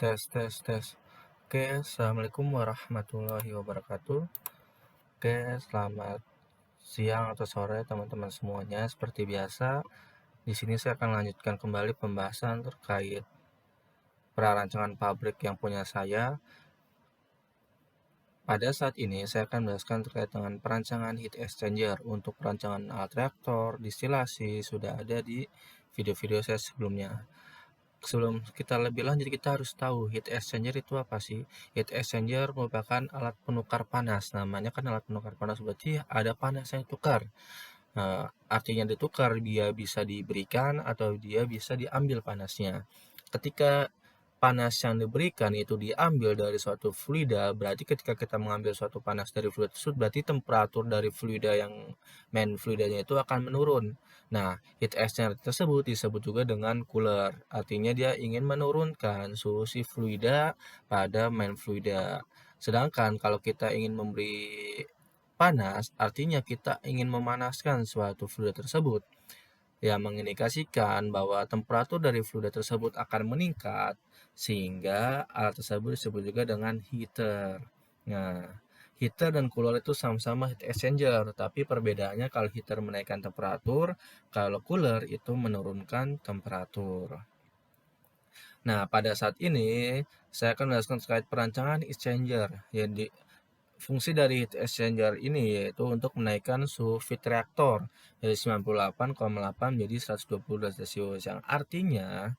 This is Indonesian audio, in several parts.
Tes, tes, tes. Oke, Assalamualaikum warahmatullahi wabarakatuh. Oke, selamat siang atau sore teman-teman semuanya. Seperti biasa, di sini saya akan lanjutkan kembali pembahasan terkait perancangan pabrik yang punya saya. Pada saat ini, saya akan menjelaskan terkait dengan perancangan heat exchanger. Untuk perancangan alat reaktor, distilasi, sudah ada di video-video saya sebelumnya. Sebelum kita lebih lanjut, kita harus tahu heat exchanger itu apa sih. Heat exchanger merupakan alat penukar panas. Namanya kan alat penukar panas, berarti ada panas yang ditukar. Artinya ditukar, dia bisa diberikan atau dia bisa diambil panasnya. Ketika panas yang diberikan itu diambil dari suatu fluida, berarti ketika kita mengambil suatu panas dari fluida tersebut, berarti temperatur dari fluida yang main fluidanya itu akan menurun. Nah, heat exchanger tersebut disebut juga dengan cooler. Artinya dia ingin menurunkan suhu si fluida pada main fluida. Sedangkan kalau kita ingin memberi panas, artinya kita ingin memanaskan suatu fluida tersebut, yang mengindikasikan bahwa temperatur dari fluida tersebut akan meningkat, sehingga alat tersebut disebut juga dengan heater. Nah, heater dan cooler itu sama-sama heat exchanger, tapi perbedaannya kalau heater menaikkan temperatur, kalau cooler itu menurunkan temperatur. Nah, pada saat ini saya akan menjelaskan terkait perancangan exchanger. Fungsi dari heat exchanger ini yaitu untuk menaikkan suhu feed reaktor dari 98,8 menjadi 120 derajat Celcius, yang artinya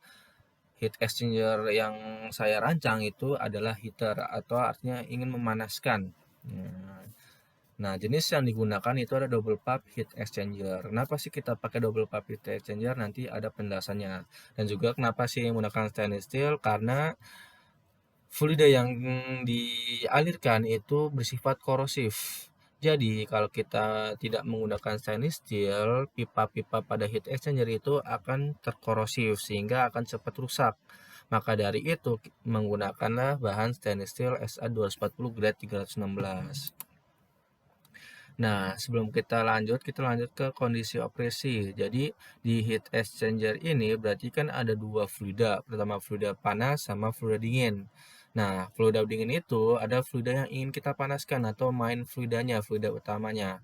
heat exchanger yang saya rancang itu adalah heater atau artinya ingin memanaskan. Nah, jenis yang digunakan itu ada double pipe heat exchanger. Kenapa sih kita pakai double pipe heat exchanger? Nanti ada penjelasannya. Dan juga kenapa sih menggunakan stainless steel? Karena fluida yang dialirkan itu bersifat korosif. Jadi, kalau kita tidak menggunakan stainless steel, pipa-pipa pada heat exchanger itu akan terkorosif sehingga akan cepat rusak. Maka dari itu, menggunakanlah bahan stainless steel SA240 grade 316. Nah, sebelum kita lanjut ke kondisi operasi. Jadi, di heat exchanger ini berarti kan ada dua fluida. Pertama fluida panas sama fluida dingin. Nah, fluida dingin itu ada fluida yang ingin kita panaskan atau main fluidanya, fluida utamanya.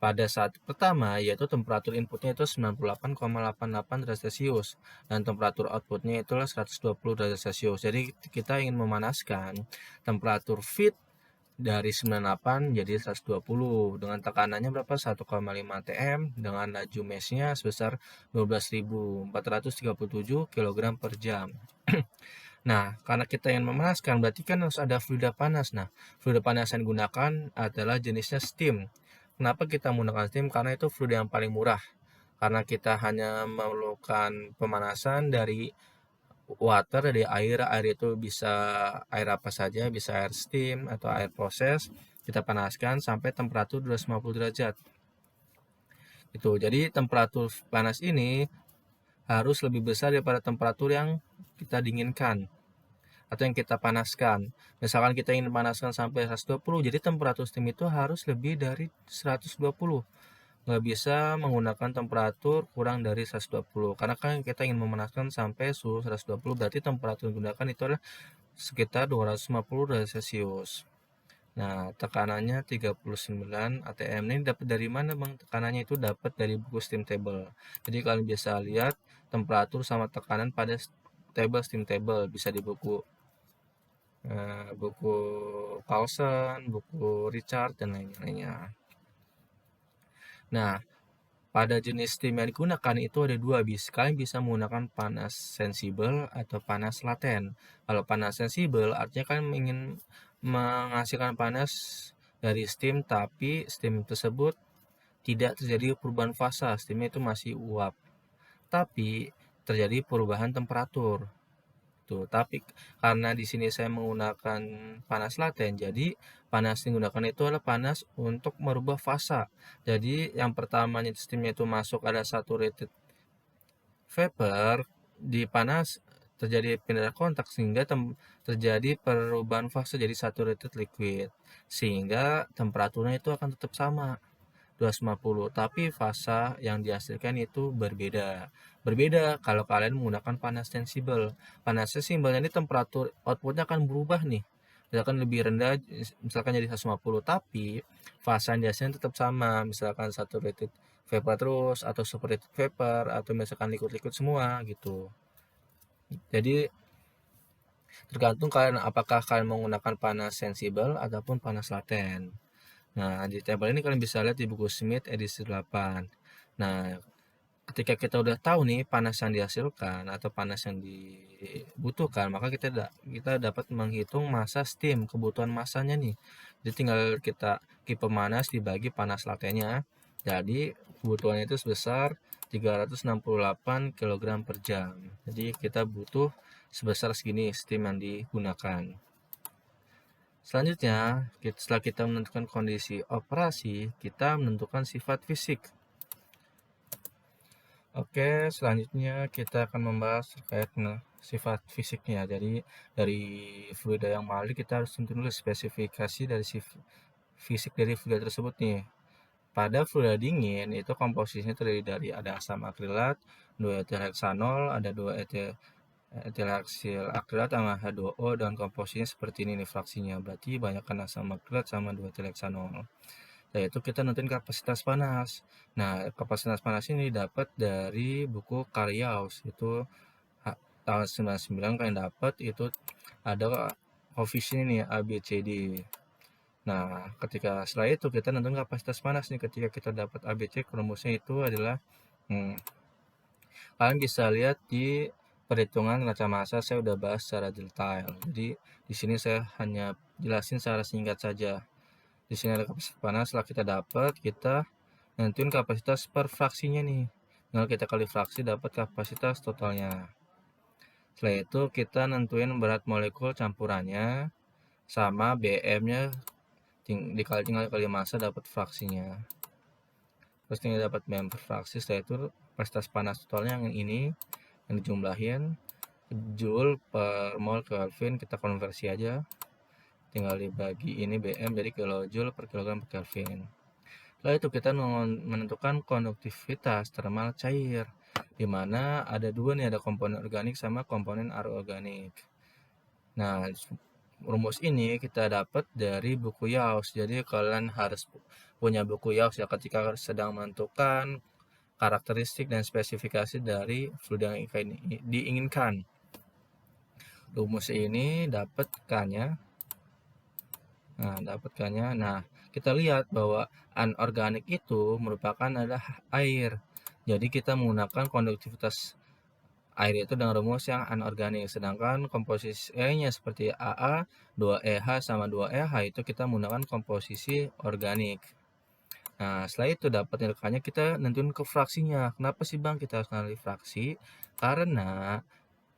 Pada saat pertama, yaitu temperatur inputnya itu 98,88 derajat Celcius. Dan temperatur outputnya itulah 120 derajat Celcius. Jadi, kita ingin memanaskan temperatur feed dari 98 jadi 120 dengan tekanannya berapa, 1,5 atm dengan laju meshnya sebesar 12.437 kg per jam. Nah, karena kita ingin memanaskan berarti kan harus ada fluida panas. Nah, fluida panas yang digunakan adalah jenisnya steam. Kenapa kita menggunakan steam? Karena itu fluida yang paling murah. Karena kita hanya memerlukan pemanasan dari water, dari air itu bisa air apa saja, bisa air steam atau air proses. Kita panaskan sampai temperatur 250 derajat. Itu. Jadi temperatur panas ini harus lebih besar daripada temperatur yang kita dinginkan atau yang kita panaskan. Misalkan kita ingin panaskan sampai 120, jadi temperatur steam itu harus lebih dari 120. Nggak bisa menggunakan temperatur kurang dari 120, karena kan kita ingin memanaskan sampai suhu 120, berarti temperatur yang digunakan itu adalah sekitar 250 derajat Celcius. Nah, tekanannya 39 atm. Ini dapat dari mana, Bang? Tekanannya itu dapat dari buku steam table. Jadi kalian bisa lihat temperatur sama tekanan pada table steam table, bisa di buku buku Paulsen, buku Richard dan lain-lainnya. Nah, pada jenis steam yang digunakan itu ada dua. Kalian bisa menggunakan panas sensibel atau panas laten. Kalau panas sensibel artinya kalian ingin menghasilkan panas dari steam, tapi steam tersebut tidak terjadi perubahan fasa, steamnya itu masih uap, tapi terjadi perubahan temperatur. Tuh, tapi karena di sini saya menggunakan panas laten, jadi panas yang digunakan itu adalah panas untuk merubah fasa. Jadi yang pertamanya steamnya itu masuk ada saturated vapor, di panas terjadi pindah kontak sehingga terjadi perubahan fase jadi saturated liquid, sehingga temperaturnya itu akan tetap sama 250, tapi fasa yang dihasilkan itu berbeda. Berbeda kalau kalian menggunakan panas sensibel. Panas sensibel ini temperatur outputnya akan berubah nih. Misalkan lebih rendah, misalkan jadi 150, tapi fase gasnya tetap sama. Misalkan saturated vapor terus, atau superheated vapor, atau misalkan liquid-liquid semua gitu. Jadi tergantung kalian apakah kalian menggunakan panas sensibel ataupun panas laten. Nah, di tabel ini kalian bisa lihat di buku Smith edisi 8. Nah, ketika kita udah tahu nih panas yang dihasilkan atau panas yang dibutuhkan, maka kita dapat menghitung massa steam, kebutuhan massanya nih. Jadi tinggal kita kipe panas dibagi panas latennya. Jadi kebutuhannya itu sebesar 368 kg per jam. Jadi kita butuh sebesar segini steam yang digunakan. Selanjutnya, setelah kita menentukan kondisi operasi, kita menentukan sifat fisik. Oke, selanjutnya kita akan membahas terkait sifat fisiknya. Jadi dari fluida yang mengalir kita harus tentu dulu spesifikasi dari fisik dari fluida tersebut nih. Pada fluida dingin itu komposisinya terdiri dari ada asam akrilat, 2 etil heksanol, ada 2 etil heksil akrilat sama H2O, dan komposisinya seperti ini nih fraksinya. Berarti banyakkan asam akrilat sama 2 etil heksanol. Yaitu kita nentuin kapasitas panas. Nah, kapasitas panas ini dapat dari buku Karyaus. Itu tahun 99 kalian dapat, itu ada koefisien ini A, B, C, D. Nah, setelah itu kita nentuin kapasitas panas nih. Ketika kita dapat A, B, C, rumusnya itu adalah kalian bisa lihat di perhitungan neraca massa, saya udah bahas secara detail. Jadi di sini saya hanya jelasin secara singkat saja. Di sini ada kapasitas panas. Setelah kita dapat, kita nentuin kapasitas per fraksinya nih. Tinggal kita kali fraksi dapat kapasitas totalnya. Setelah itu kita nentuin berat molekul campurannya sama BM-nya, tinggal kali massa dapat fraksinya. Terus tinggal dapat BM per fraksi. Setelah itu kapasitas panas totalnya yang ini yang dijumlahin Joule per mol Kelvin, kita konversi aja. Tinggal dibagi ini BM jadi kilojoule per kilogram per Kelvin. Setelah itu kita menentukan konduktivitas termal cair, di mana ada dua nih, ada komponen organik sama komponen anorganik. Nah, rumus ini kita dapat dari buku Yaus. Jadi kalian harus punya buku Yaus ya ketika sedang menentukan karakteristik dan spesifikasi dari fluida yang diinginkan. Rumus ini dapatkannya. Nah, kita lihat bahwa anorganik itu merupakan adalah air. Jadi kita menggunakan konduktivitas air itu dengan rumus yang anorganik. Sedangkan komposisi E-nya seperti AA, 2EH sama 2EH itu kita menggunakan komposisi organik. Nah, setelah itu dapat nilainya, kita nentuin ke fraksinya. Kenapa sih Bang kita harus nilai fraksi? Karena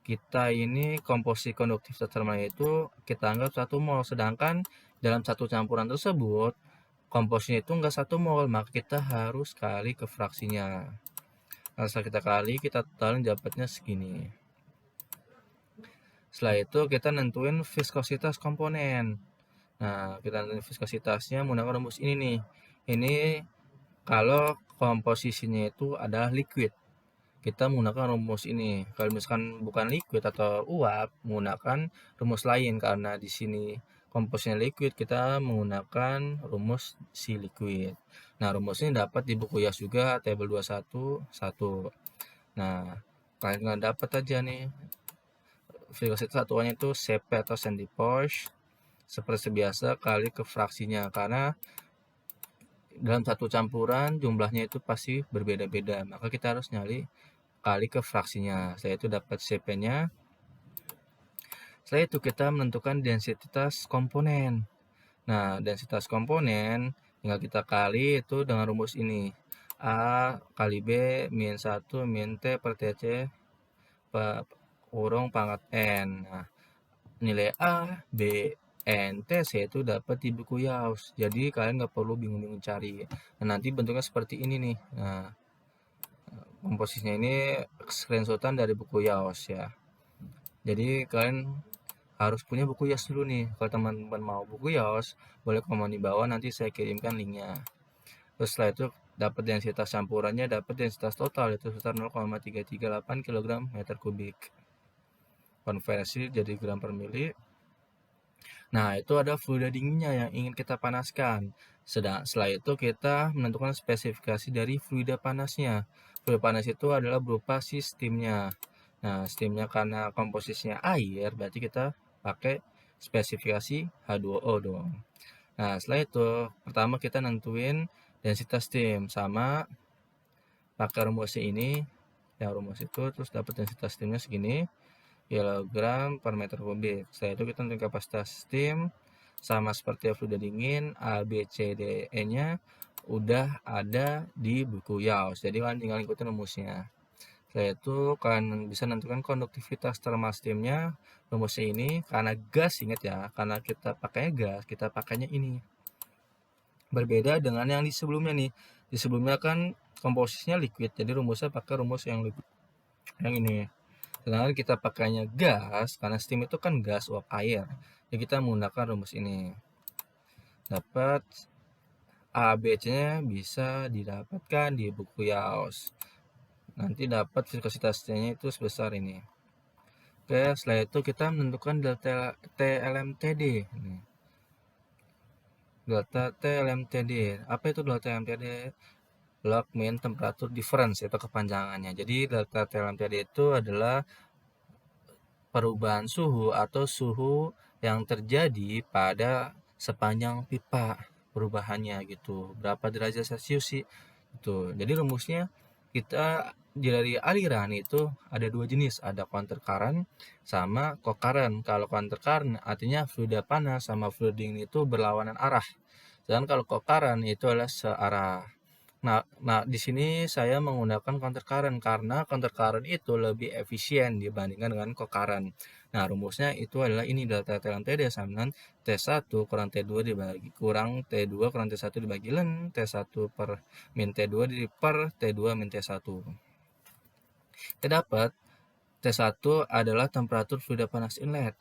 kita ini komposisi konduktivitas termalnya itu kita anggap 1 mol, sedangkan dalam satu campuran tersebut komposisinya itu enggak 1 mol, maka kita harus kali ke fraksinya. Nah, setelah kita kali, kita totalin dapatnya segini. Setelah itu kita nentuin viskositas komponen. Nah, kita nentuin viskositasnya menggunakan rumus ini nih. Ini kalau komposisinya itu adalah liquid, kita menggunakan rumus ini. Kalau misalkan bukan liquid atau uap, menggunakan rumus lain. Karena di sini komposisinya liquid, kita menggunakan rumus si liquid. Nah, rumus ini dapat di buku Yas juga, tabel 211. Nah, kalian dapat aja nih. Viscosity satuannya itu Cp atau centipoise. Seperti biasa kali ke fraksinya. Karena dalam satu campuran jumlahnya itu pasti berbeda-beda. Maka kita harus nyari kali ke fraksinya. Setelah itu dapat Cp-nya. Setelah itu kita menentukan densitas komponen. Nah, densitas komponen tinggal kita kali itu dengan rumus ini. A kali B min 1 min T per TC kurung pangkat N. Nah, nilai A, B, N, T, C itu dapat di buku Yaus. Jadi kalian nggak perlu bingung-bingung cari. Nah, nanti bentuknya seperti ini nih. Nah, komposisinya ini screenshotan dari buku Yaos ya. Jadi kalian harus punya buku Yaos dulu nih. Kalau teman-teman mau buku Yaos, boleh komen di bawah, nanti saya kirimkan linknya. Terus setelah itu dapat densitas campurannya, dapat densitas total itu sebesar 0,338 kg meter kubik. Konversi jadi gram per mili. Nah, itu ada fluida dinginnya yang ingin kita panaskan. Setelah itu kita menentukan spesifikasi dari fluida panasnya. Fluida panas itu adalah berupa si steamnya. Nah, steamnya karena komposisinya air, berarti kita pakai spesifikasi H2O dong. Nah, setelah itu, pertama kita nentuin densitas steam sama pakai rumusnya ini. Yang rumus itu, terus dapat densitas steamnya segini, kilogram per meter kubik. Setelah itu kita nentuin kapasitas steam, sama seperti fluida dingin, A, B, C, D, E-nya udah ada di buku YAOS. Jadi kalian tinggal ikutin rumusnya. Setelah itu kalian bisa menentukan konduktivitas thermal steamnya. Rumusnya ini karena gas, ingat ya, karena kita pakainya gas, kita pakainya ini. Berbeda dengan yang di sebelumnya nih. Di sebelumnya kan komposisinya liquid, jadi rumusnya pakai rumus yang liquid, yang ini. Sedangkan kita pakainya gas, karena steam itu kan gas uap air. Jadi kita menggunakan rumus ini. Dapat A, B, C-nya bisa didapatkan di buku YAOS. Nanti dapat viskositasnya itu sebesar ini. Oke, setelah itu kita menentukan delta TLMTD. Delta TLMTD. Apa itu delta TLMTD? Log mean temperature difference, itu kepanjangannya. Jadi delta TLMTD itu adalah perubahan suhu atau suhu yang terjadi pada sepanjang pipa perubahannya gitu. Berapa derajat Celcius sih? Itu. Jadi rumusnya kita dari aliran itu ada dua jenis, ada counter current sama co-current. Kalau counter current artinya fluida panas sama fluida dingin itu berlawanan arah. Dan kalau co-current itu adalah searah. Nah, di sini saya menggunakan counter current karena counter current itu lebih efisien dibandingkan dengan co-current. Nah, rumusnya itu adalah ini delta T lan TD sama dengan T1 kurang T2 dibagi kurang T2 kurang T1 dibagi len T1 per min T2 per T2 min T1. Kita dapat T1 adalah temperatur fluida panas inlet.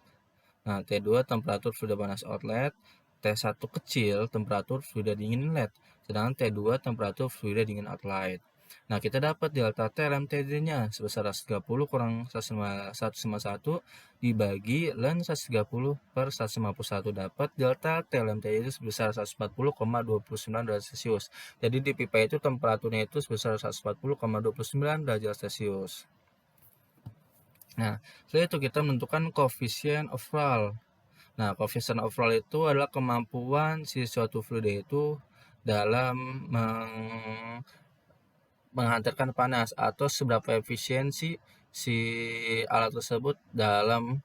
Nah, T2 temperatur fluida panas outlet, T1 kecil temperatur fluida dingin inlet, sedangkan T2 temperatur fluida dingin outlet. Nah, kita dapat delta T LMTD-nya sebesar 130 kurang 151 dibagi len 130 per 151, dapat delta T LMTD itu sebesar 140,29 derajat Celcius. Jadi di pipa itu temperaturnya itu sebesar 140,29 derajat Celcius. Nah, setelah itu kita menentukan coefficient of Rayleigh. Nah, coefficient of Rayleigh itu adalah kemampuan si suatu fluida itu dalam menghantarkan panas atau seberapa efisiensi si alat tersebut dalam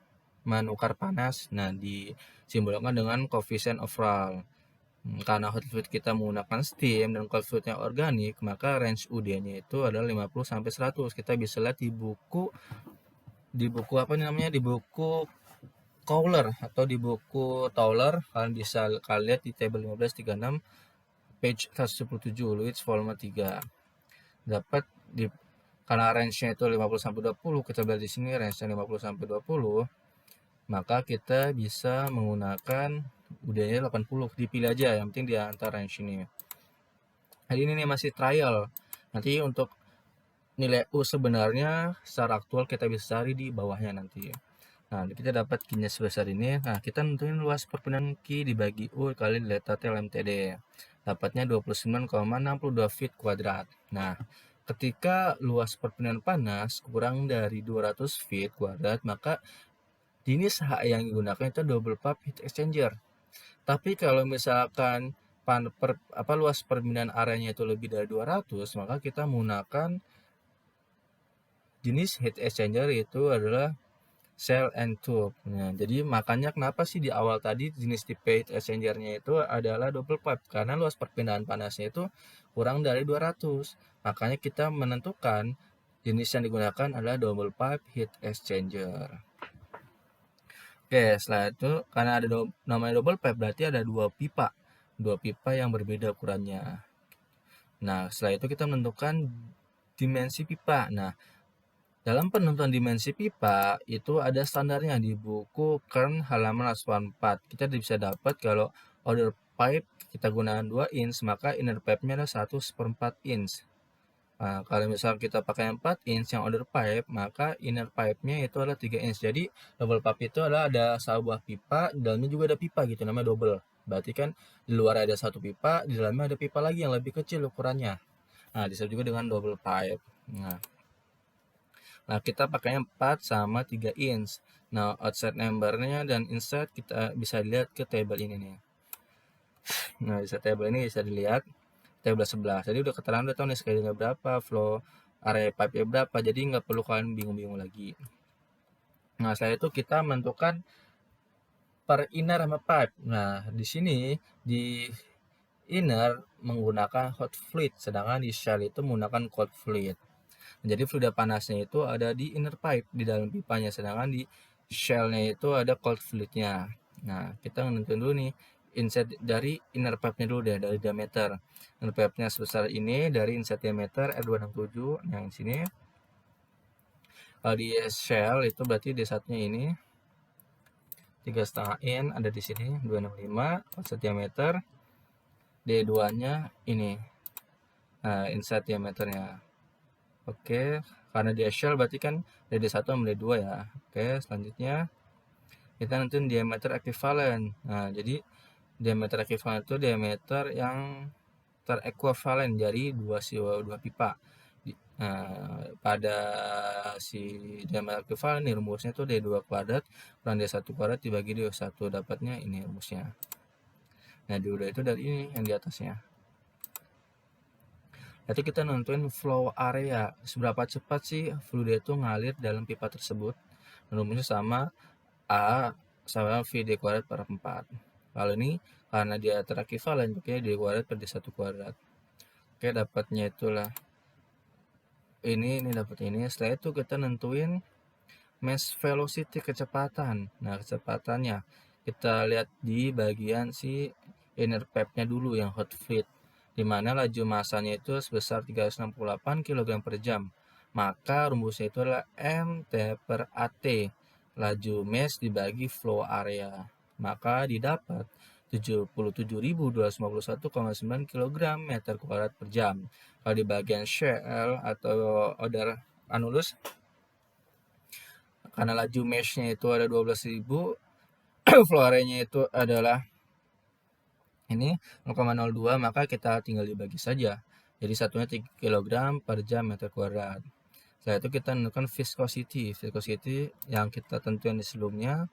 menukar panas. Nah, disimbolkan dengan coefficient of Rayleigh. Karena hot fluid kita menggunakan steam dan cold fluidnya organik, maka range UD-nya itu adalah 50 sampai 100. Kita bisa lihat di buku apa namanya, di buku Cowler atau di buku Tauler. Kalian bisa lihat di table 1536 page 117 Lewis volume 3. Dapat di karena range-nya itu 50 sampai 20, kita lihat di sini range-nya 50 sampai 20, maka kita bisa menggunakan udahnya 80, dipilih aja yang penting di antara range ini. Hari ini nih masih trial. Nanti untuk nilai U sebenarnya secara aktual kita bisa cari di bawahnya nanti. Nah, kita dapat Q-nya sebesar ini. Nah, kita nentuin luas perpindahan Q dibagi U kali delta T LMTD. Dapatnya 29,62 feet kuadrat. Nah, ketika luas perpindahan panas kurang dari 200 feet kuadrat, maka jenis H yang digunakan itu double pipe heat exchanger. Tapi kalau misalkan luas perpindahan areanya itu lebih dari 200, maka kita menggunakan jenis heat exchanger itu adalah cell and tube. Nah, jadi makanya kenapa sih di awal tadi jenis tipe heat exchanger-nya itu adalah double pipe, karena luas perpindahan panasnya itu kurang dari 200. Makanya kita menentukan jenis yang digunakan adalah double pipe heat exchanger. Oke, setelah itu karena ada namanya double pipe berarti ada dua pipa yang berbeda ukurannya. Nah, setelah itu kita menentukan dimensi pipa. Nah, dalam penentuan dimensi pipa itu ada standarnya di buku Kern halaman 84. Kita bisa dapat kalau outer pipe kita gunakan 2 inch, maka inner pipe-nya adalah 1/4 inch. Nah, kalau misal kita pakai 4 inch yang outer pipe, maka inner pipe-nya itu adalah 3 inch. Jadi double pipe itu adalah ada sebuah pipa, di dalamnya juga ada pipa gitu, namanya double. Berarti kan di luar ada satu pipa, di dalamnya ada pipa lagi yang lebih kecil ukurannya. Nah, disebut juga dengan double pipe. Nah, kita pakainya 4 sama 3 inch. Nah, outside number-nya dan inside kita bisa lihat ke table ini nih. Nah, di table ini bisa dilihat table sebelah. Jadi udah keterangan, udah tahu nih scale-nya berapa, flow area pipe-nya berapa. Jadi nggak perlu kalian bingung-bingung lagi. Nah, setelah itu kita menentukan per inner sama pipe. Nah, di sini di inner menggunakan hot fluid, sedangkan di shell itu menggunakan cold fluid. Jadi fluida panasnya itu ada di inner pipe, di dalam pipanya, sedangkan di shell-nya itu ada cold fluid-nya. Nah, kita nentuin dulu nih inside dari inner pipe-nya dulu deh, dari diameter. Inner pipe-nya sebesar ini, dari inside diameter R267 yang sini. Kalau di shell itu berarti D1-nya ini 3,5 in ada di sini 265 outside diameter. D2-nya ini. Nah, inside diameternya. Oke, karena dia shell berarti kan dari 1 sampai 2 ya. Oke, selanjutnya kita nentuin diameter ekuivalen. Nah, jadi diameter ekuivalen itu diameter yang terekuivalen dari dua pipa. Nah, pada si diameter ekuivalen nih rumusnya itu D2 kuadrat kurang D1 kuadrat dibagi D1, dapatnya ini rumusnya. Nah, D2 itu dari ini yang di atasnya. Itu kita nentuin flow area, seberapa cepat sih fluid itu ngalir dalam pipa tersebut. Rumusnya sama A sama V D kuadrat per 4. Kalau ini karena dia terekivalen, makanya D kuadrat per D1 kuadrat. Oke, dapatnya itulah ini dapat ini. Setelah itu kita nentuin mass velocity, kecepatan. Nah, kecepatannya kita lihat di bagian si inner pipe-nya dulu yang hot fluid, di mana laju masanya itu sebesar 368 kg per jam. Maka rumusnya itu adalah MT per AT, laju mass dibagi flow area. Maka didapat 77.251,9 kg meter kuadrat per jam. Kalau di bagian shell atau outer annulus, karena laju mesh-nya itu ada 12.000, flow area-nya itu adalah ini 0,02, maka kita tinggal dibagi saja. Jadi satunya 3 kg per jam meter kuadrat. Setelah itu kita menentukan viscosity yang kita tentuin di sebelumnya.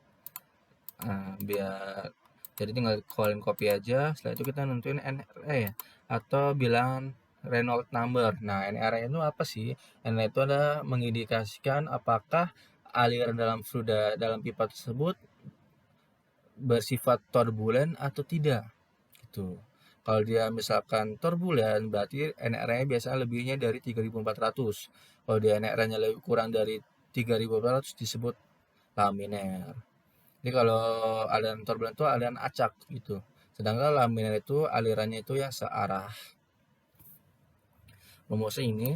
Nah, biar jadi tinggal kalian copy aja. Setelah itu kita nentuin NRA atau bilangan Reynolds number. Nah, NRA itu apa sih? NRA itu adalah mengindikasikan apakah aliran dalam fluida dalam pipa tersebut bersifat turbulen atau tidak. Gitu. Kalau dia misalkan turbulen, berarti NRA-nya biasanya lebihnya dari 3.400. Kalau dia NRA-nya lebih kurang dari 3.400 disebut laminer. Jadi kalau aliran turbulen itu aliran acak gitu. Sedangkan laminer itu alirannya itu ya searah. Rumusnya ini.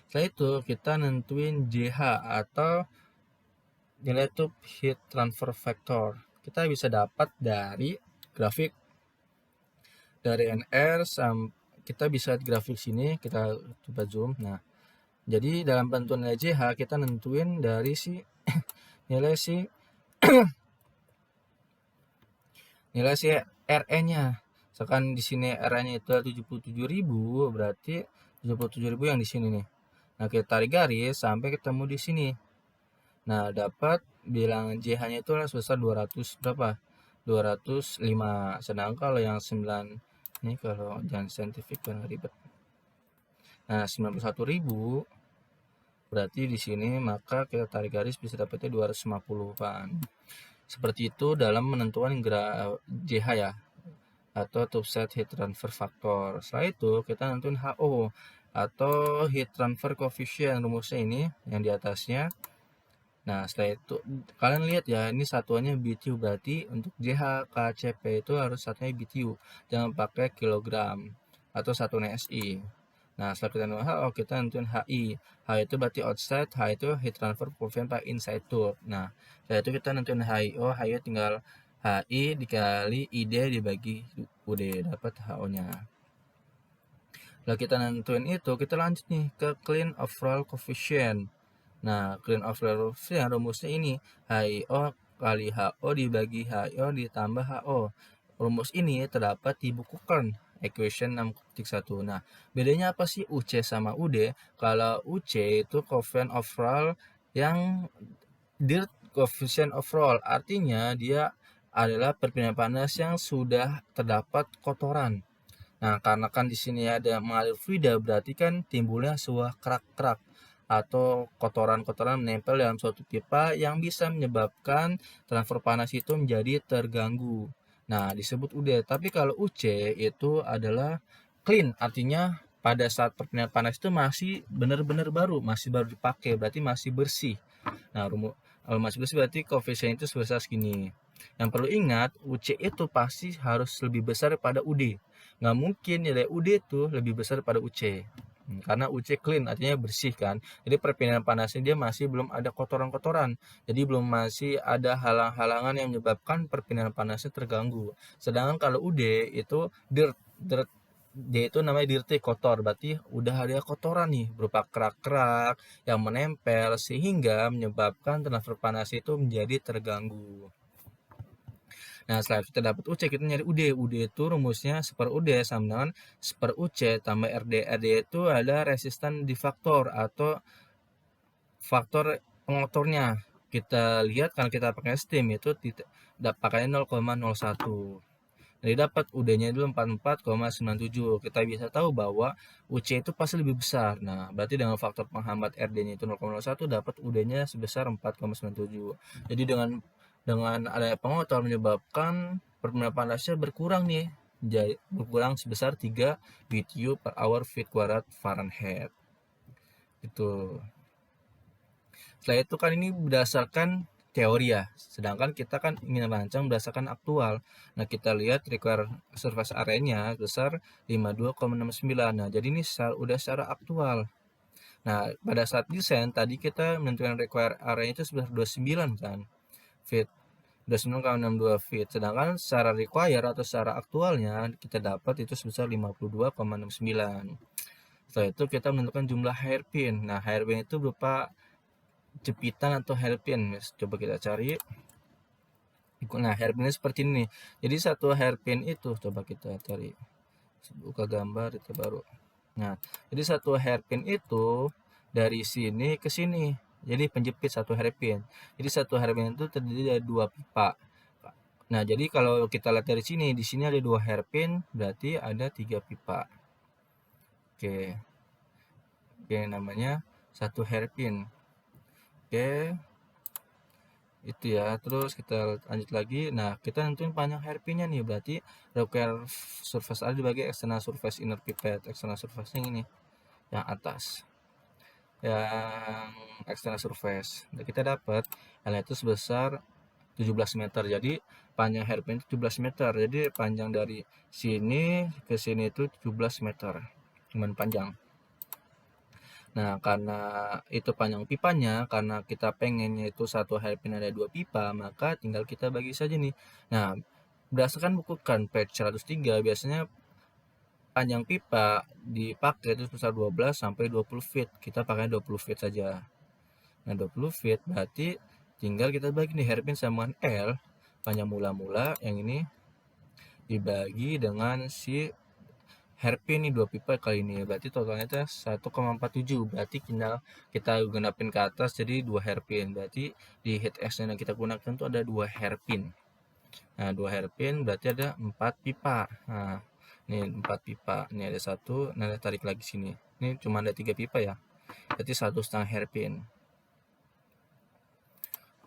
Setelah itu kita nentuin JH atau nilai tube heat transfer factor. Kita bisa dapat dari grafik dari NR kita bisa grafik sini, kita coba zoom. Nah, jadi dalam penentuan nilai JH kita nentuin dari si nilai RE-nya. Misalkan di sini RE-nya itu 77.000, berarti 77.000 yang di sini nih. Nah, kita tarik garis sampai ketemu di sini. Nah, dapat bilangan JH-nya itu sebesar 200 berapa? 205. Sedangkan kalau yang 9 ini, kalau jangan saintifik kan ribet. Nah, 91.000 berarti di sini, maka kita tarik garis bisa dapatnya 250-an. Seperti itu dalam menentukan JH ya, atau tube set heat transfer factor. Setelah itu kita nentuin HO atau heat transfer coefficient. Rumusnya ini yang di atasnya. Nah, setelah itu kalian lihat ya, ini satuannya BTU, berarti untuk JH KCP itu harus satunya BTU, jangan pakai kilogram atau satuan SI. Nah, setelah kita nentuin HO, kita nentuin HI. HI itu berarti outside, H itu heat transfer coefficient per inside tube. Nah, setelah itu kita nentuin HIO, HIO tinggal HI dikali ID dibagi UD, dapat HO-nya. Lalu kita nentuin itu, kita lanjut nih ke clean overall coefficient. Nah, clean overall coefficient rumusnya ini, HIO kali HO dibagi HIO ditambah HO. Rumus ini terdapat di buku Kern, equation 6.1. Nah, bedanya apa sih UC sama UD? Kalau UC itu coefficient overall yang dirt coefficient overall, artinya dia adalah perpindahan panas yang sudah terdapat kotoran. Nah, karena kan di sini ada mengalir fluida, berarti kan timbulnya sebuah kerak-kerak atau kotoran-kotoran menempel dalam suatu pipa yang bisa menyebabkan transfer panas itu menjadi terganggu. Nah, disebut UD. Tapi kalau UC itu adalah clean, artinya pada saat perpindahan panas itu masih benar-benar baru, masih baru dipakai, berarti masih bersih. Nah, kalau masih bersih berarti koefisien itu sebesar segini. Yang perlu ingat, UC itu pasti harus lebih besar daripada UD. Nggak mungkin nilai UD itu lebih besar daripada UC. Karena UC clean, artinya bersih kan. Jadi perpindahan panasnya dia masih belum ada kotoran-kotoran. Jadi belum masih ada halang-halangan yang menyebabkan perpindahan panasnya terganggu. Sedangkan kalau UD itu dirt, dia itu namanya dirty, kotor. Berarti udah ada kotoran nih berupa kerak-kerak yang menempel sehingga menyebabkan transfer panas itu menjadi terganggu. Nah, setelah kita dapat UC, kita nyari UD. UD itu rumusnya seper UD sama dengan seper UC tambah RD. RD itu adalah resistan difaktor atau faktor pengotornya. Kita lihat kalau kita pakai steam itu pakainya 0,01. Jadi dapat UD-nya dulu 44,97. Kita bisa tahu bahwa UC itu pasti lebih besar. Nah, berarti dengan faktor penghambat RD-nya itu 0,01 dapat UD-nya sebesar 4,97. Jadi dengan adanya pengotor menyebabkan perpindahan panasnya berkurang nih. Jadi berkurang sebesar 3 BTU per hour feet kuadrat Fahrenheit. Itu. Setelah itu kan ini berdasarkan teori ya, sedangkan kita kan ingin merancang berdasarkan aktual. Nah, kita lihat require surface area-nya besar 52,69. Nah, jadi ini udah secara aktual. Nah, pada saat desain tadi kita menentukan require area itu sebesar 29 kan feet, 29,62 feet, sedangkan secara require atau secara aktualnya kita dapat itu sebesar 52,69. Setelah itu kita menentukan jumlah hairpin. Nah, hairpin itu berupa jepitan atau hairpin. Coba kita cari. Nah, hairpin seperti ini. Jadi satu hairpin itu coba kita cari. Buka gambar itu baru. Nah, jadi satu hairpin itu dari sini ke sini. Jadi penjepit satu hairpin. Jadi satu hairpin itu terdiri dari 2 pipa. Nah, jadi kalau kita lihat dari sini, di sini ada 2 hairpin, berarti ada 3 pipa. Oke. Oke, namanya satu hairpin. Oke, itu ya. Terus kita lanjut lagi. Nah, kita nentuin panjang hairpinnya nih, berarti require surface area dibagi external surface inner pipet. External surface yang ini, yang atas, yang external surface. Nah, kita dapat L itu sebesar 17 meter. Jadi panjang hairpin itu 17 meter. Jadi panjang dari sini ke sini itu 17 meter. Cuman panjang. Nah, karena itu panjang pipanya, karena kita pengennya itu satu hairpin ada 2 pipa, maka tinggal kita bagi saja nih. Nah, berdasarkan buku Kern page 103, biasanya panjang pipa dipakai itu sebesar 12 sampai 20 feet. Kita pakai 20 feet saja. Nah, 20 feet berarti tinggal kita bagi nih hairpin sama L, panjang mula-mula yang ini dibagi dengan si hairpin nih 2 pipa kali ini, berarti totalnya itu 1,47. Berarti tinggal kita genapin ke atas jadi 2 hairpin. Berarti di heat exchanger yang kita gunakan itu ada 2 hairpin. Nah, 2 hairpin berarti ada 4 pipa. Nah, ini 4 pipa. Ini ada satu, nah tarik lagi sini. Ini cuma ada 3 pipa ya. Berarti 1,5 hairpin.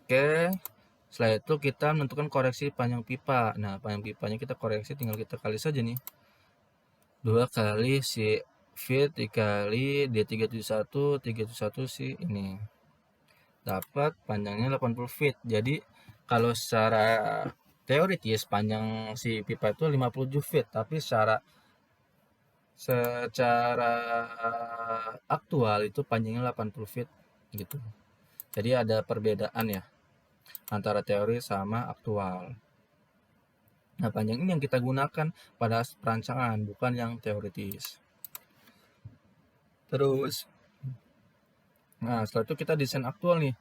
Oke. Setelah itu kita menentukan koreksi panjang pipa. Nah, panjang pipanya kita koreksi, tinggal kita kali saja nih. 2 kali si feet dikali D371 si ini. Dapat panjangnya 80 feet. Jadi kalau secara teoritis panjang si pipa itu 57 feet, tapi secara aktual itu panjangnya 80 feet gitu. Jadi ada perbedaan ya antara teori sama aktual. Nah, panjang ini yang kita gunakan pada perancangan, bukan yang teoritis. Terus, nah setelah itu kita desain aktual nih.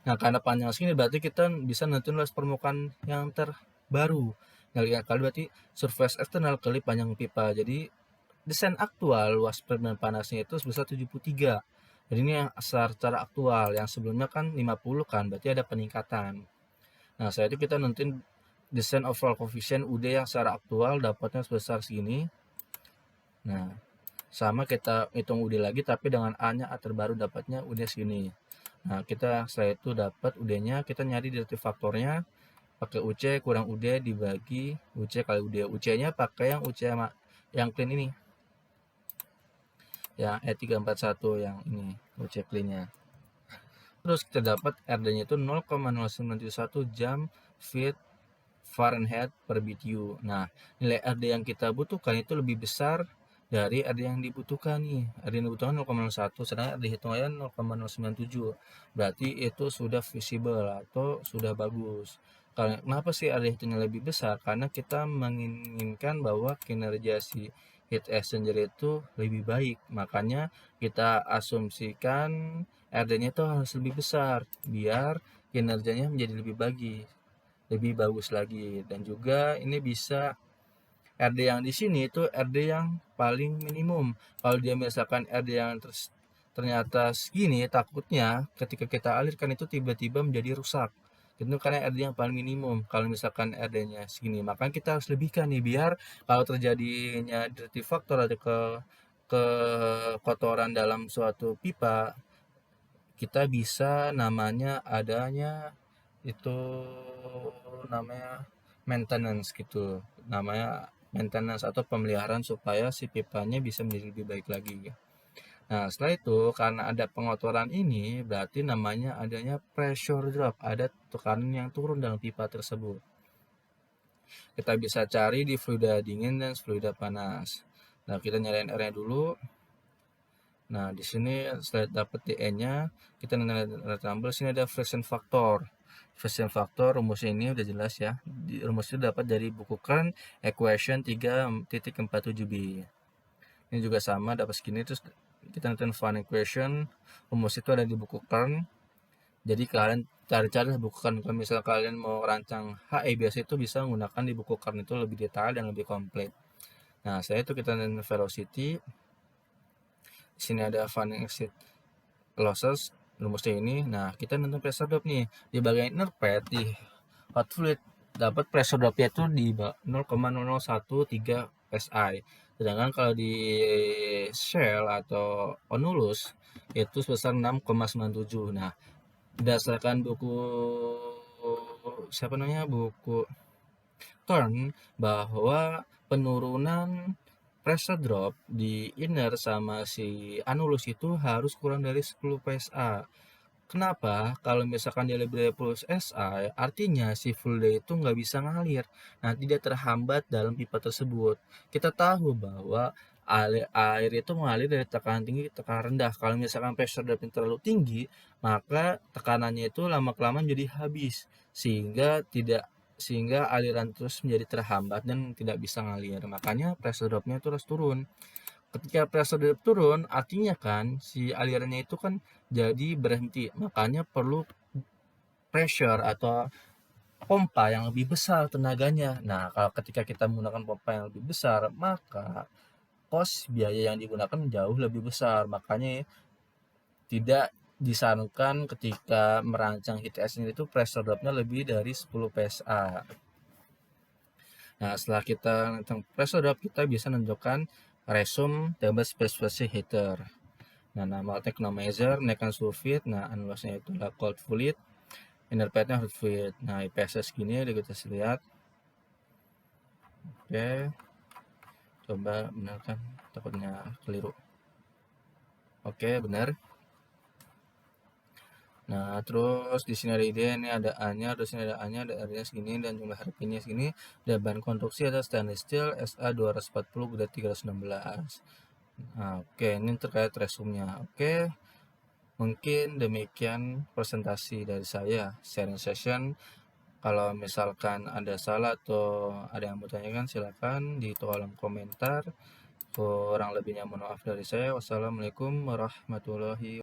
Nah, karena panjang segini berarti kita bisa nentuin luas permukaan yang terbaru. Nah, lihat kali berarti surface eksternal kali panjang pipa. Jadi, desain aktual luas permukaan panasnya itu sebesar 73. Jadi ini yang secara aktual, yang sebelumnya kan 50 kan, berarti ada peningkatan. Nah, setelah itu kita nentuin desain overall coefficient UD yang secara aktual dapatnya sebesar segini. Nah, sama kita hitung UD lagi tapi dengan A-nya A terbaru dapatnya UD segini. Nah, kita setelah itu dapat UD-nya, kita nyari derivatif faktornya pakai UC kurang UD dibagi UC kali UD. UC-nya pakai yang UC yang clean ini. Ya, E341 yang ini UC clean-nya. Terus kita dapat RD-nya itu 0,0971 jam feet Fahrenheit per BTU. Nah, nilai RD yang kita butuhkan itu lebih besar dari RD yang dibutuhkan nih. RD yang dibutuhkan 0,01, sedangkan RD hitungannya 0,097. Berarti itu sudah visible atau sudah bagus. Kenapa sih RD hitungnya lebih besar? Karena kita menginginkan bahwa kinerja si heat exchanger itu lebih baik. Makanya kita asumsikan RD-nya itu harus lebih besar biar kinerjanya menjadi lebih bagus lagi. Dan juga ini bisa RD yang di sini itu RD yang paling minimum. Kalau dia misalkan RD yang ternyata segini, takutnya ketika kita alirkan itu tiba-tiba menjadi rusak. Itu karena RD yang paling minimum. Kalau misalkan RD-nya segini, maka kita harus lebihkan nih biar kalau terjadinya dirty factor atau ke kotoran dalam suatu pipa, kita bisa namanya adanya itu namanya maintenance gitu, namanya maintenance atau pemeliharaan supaya si pipanya bisa menjadi lebih baik lagi. Nah, setelah itu karena ada pengotoran ini berarti namanya adanya pressure drop, ada tekanan yang turun dalam pipa tersebut. Kita bisa cari di fluida dingin dan fluida panas. Nah, kita nyalain R-nya dulu. Nah, di sini setelah dapat DE-nya, kita tambah sini ada friction factor. Friction factor rumusnya ini udah jelas ya. Rumusnya dapat dari buku Kern equation 3.47b. Ini juga sama dapat segini, terus kita nentuin Van equation. Rumus itu ada di buku Kern. Jadi kalian cari-cari buku Kern. Kalau misalnya kalian mau rancang HE biasa itu bisa menggunakan di buku Kern, itu lebih detail dan lebih komplit. Nah, saya itu kita nentuin velocity. Di sini ada Van exit losses rumusnya ini. Nah, kita nentuin pressure drop nih di bagian inner pad di hot fluid, dapat pressure dropnya itu di 0,0013 psi. Sedangkan kalau di shell atau onulus itu sebesar 6,97. Nah, berdasarkan buku buku Kern, bahwa penurunan pressure drop di inner sama si anulus itu harus kurang dari 10 psa. Kenapa? Kalau misalkan dia lebih dari 10 psi, artinya si fluid itu nggak bisa ngalir. Nanti dia terhambat dalam pipa tersebut. Kita tahu bahwa air itu mengalir dari tekanan tinggi ke tekanan rendah. Kalau misalkan pressure drop terlalu tinggi, maka tekanannya itu lama-kelamaan jadi habis, sehingga aliran terus menjadi terhambat dan tidak bisa ngalir. Makanya pressure dropnya itu harus turun. Ketika pressure drop turun, artinya kan si alirannya itu kan jadi berhenti. Makanya perlu pressure atau pompa yang lebih besar tenaganya. Nah, kalau ketika kita menggunakan pompa yang lebih besar, maka biaya yang digunakan jauh lebih besar. Makanya tidak disarankan ketika merancang heat exchanger itu pressure dropnya lebih dari 10 psa. Nah, setelah kita tentang pressure drop, kita bisa menentukan resume table specific heater. Nah, nama technomeasure, menaikkan sulfit. Nah, anulasnya itu adalah cold fluid, inner padnya hot fluid. Nah, IPS segini udah kita lihat. Oke, coba benarkan, takutnya keliru. Oke, benar. Nah, terus di sini ada ide, ini ada A-nya, terus ini ada A-nya, ada R-nya segini, dan jumlah RP-nya segini. Dan bahan konstruksi ada stainless steel SA 240 grade 316. Nah, oke, ini terkait resumnya. Oke, mungkin demikian presentasi dari saya, sharing session Kalau misalkan ada salah atau ada yang mau tanyakan, silakan di kolom komentar. Kurang lebihnya mohon maaf dari saya. Wassalamualaikum warahmatullahi